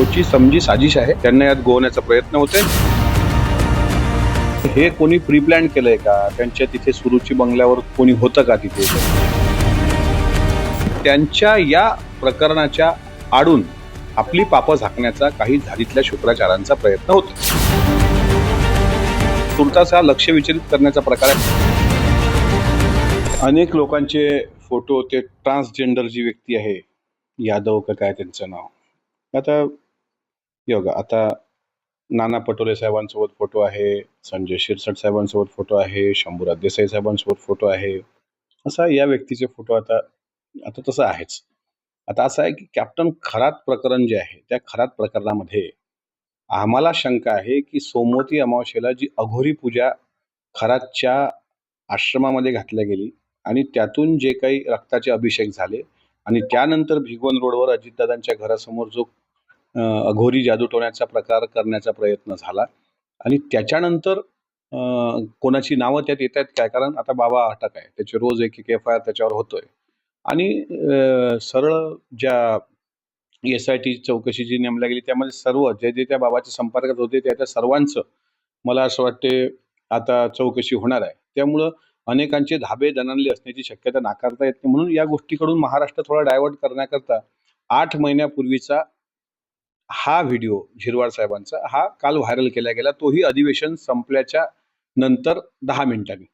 सोची समजी साजिश आहे, त्यांना यात गोवण्याचा प्रयत्न होतोय। हे कोणी प्री प्लॅन केलंय का? त्यांच्या तिथे सुरुची बंगल्यावर कोणी होतं का तिथे? त्यांच्या या प्रकरणाच्या आडून आपली पापं झाकण्याचा काही झाडीतल्या शुक्राचारांचा प्रयत्न होतो। तुर्तास हा लक्ष विचलित करण्याचा प्रकार आहे। अनेक लोकांचे फोटो, ते ट्रान्सजेंडर जी व्यक्ती आहे, यादव का काय त्यांचं नाव, आता योगा आता नाना पटोले साहेबांसोबत फोटो आहे, संजय शिरसाट साहेबांसोबत फोटो आहे, शंभूराज देसाई साहेबांसोबत फोटो आहे, असा या व्यक्तीचे फोटो आता आता तसं आहेच। आता असं आहे की कॅप्टन खरात प्रकरण जे आहे, त्या खरात प्रकरणामध्ये आम्हाला शंका आहे की सोमवती अमावस्येला जी अघोरी पूजा खरातच्या आश्रमामध्ये घातल्या गेली आणि त्यातून जे काही रक्ताचे अभिषेक झाले आणि त्यानंतर भिगवण रोडवर अजितदादांच्या घरासमोर जो अघोरी जादूटोण्याचा प्रकार करण्याचा प्रयत्न झाला आणि त्याच्यानंतर कोणाची नावं त्यात येत आहेत काय, कारण आता बाबा अटक आहे, त्याचे रोज एक FIR त्याच्यावर होतोय आणि सरळ ज्या SIT चौकशी जी नेमल्या गेली त्यामध्ये सर्व जे त्या बाबाच्या संपर्कात होते त्या सर्वांचं मला असं वाटते आता चौकशी होणार आहे। त्यामुळं अनेकांचे धाबे दणाणले असण्याची शक्यता नाकारता येत नाही। म्हणून या गोष्टीकडून महाराष्ट्र थोडा डायव्हर्ट करण्याकरता 8 महिन्यापूर्वीचा हा व्हिडिओ झिरवाळ साहेबांचा हा काल व्हायरल केला गेला, तोही अधिवेशन संपल्याच्या नंतर 10 मिनिटांनी।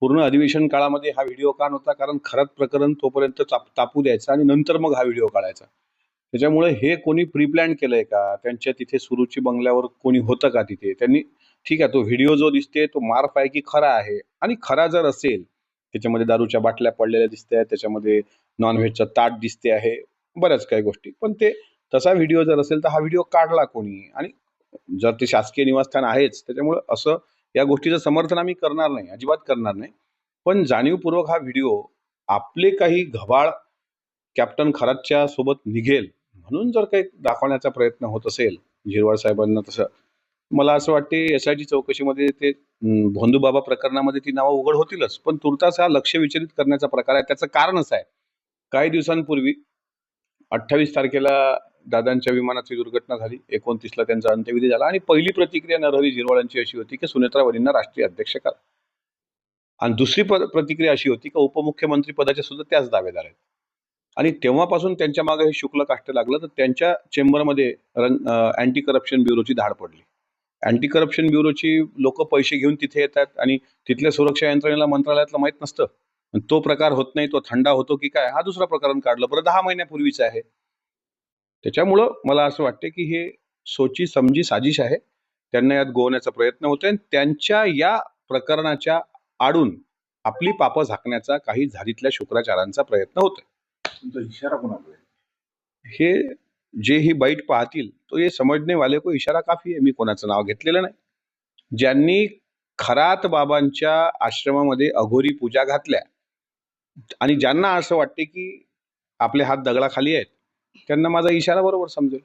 पूर्ण अधिवेशन काळामध्ये हा व्हिडिओ का नव्हता? कारण खरात प्रकरण तोपर्यंत तापू द्यायचं आणि नंतर मग हा व्हिडिओ काढायचा। त्याच्यामुळे हे कोणी प्री प्लॅन केलंय का? त्यांच्या तिथे सुरुची बंगल्यावर कोणी होतं का तिथे? त्यांनी ठीक आहे, तो व्हिडिओ जो दिसते तो मार्फ आहे की खरा आहे, आणि खरा जर असेल त्याच्यामध्ये दारूच्या बाटल्या पडलेल्या दिसत आहेत, त्याच्यामध्ये नॉनव्हेजचं ताट दिसते आहे, बऱ्याच काही गोष्टी, पण ते तसा व्हिडिओ जर असेल तर हा व्हिडिओ काढला कोणी? आणि जर ते शासकीय निवासस्थान आहेच, त्याच्यामुळे असं या गोष्टीचं समर्थन आम्ही करणार नाही, अजिबात करणार नाही। पण जाणीवपूर्वक हा व्हिडिओ आपले काही घबाळ कॅप्टन खरातच्या सोबत निघेल म्हणून जर काही दाखवण्याचा प्रयत्न होत असेल झिरवाळ साहेबांना, तसं मला असं वाटते SIT चौकशीमध्ये ते भोंदूबाबा प्रकरणामध्ये ती नावं उघड होतीलच, पण तुर्तास हा लक्ष विचलित करण्याचा प्रकार आहे। त्याचं कारण असं आहे, काही दिवसांपूर्वी 28 तारखेला दादांच्या विमानाची दुर्घटना झाली, 29ला त्यांचा अंत्यविधी झाला आणि पहिली प्रतिक्रिया नरहरी झिरवाळांची अशी होती की सुनेत्रा वहिनींना राष्ट्रीय अध्यक्ष करा, आणि दुसरी प्रतिक्रिया अशी होती की उपमुख्यमंत्री पदाचे सुद्धा त्याच दावेदार आहेत। आणि तेव्हापासून त्यांच्या मागे हे शुक्ल काष्ट लागलं, तर त्यांच्या चेंबरमध्ये अँटी करप्शन ब्युरोची धाड पडली। अँटी करप्शन ब्युरोची लोक पैसे घेऊन तिथे येतात आणि तिथल्या सुरक्षा यंत्रणेला मंत्रालयातलं माहित नसतं, तो प्रकार होत नाही, तो थंडा होतो की काय, हा दुसरा प्रकरण काढलं, बरं 10 महिन्यापूर्वीच आहे। त्याच्यामुळं मला असं वाटते की हे सोची समजी साजिश आहे, त्यांना यात गोवण्याचा प्रयत्न होतोय, त्यांच्या या प्रकरणाच्या आडून आपली पापं झाकण्याचा काही झाडीतल्या शुक्राचारांचा प्रयत्न होतोय। तुमचा इशारा कोणाकडे? हे जे ही बाईट पाहतील तो ये समजने वाले को इशारा काफी आहे। मी कोणाचं नाव घेतलेलं नाही। ज्यांनी खरात बाबांच्या आश्रमामध्ये अघोरी पूजा घातल्या आणि ज्यांना असं वाटते की आपले हात दगडाखाली आहेत, त्यांना माझा इशारा बरोबर समजेल।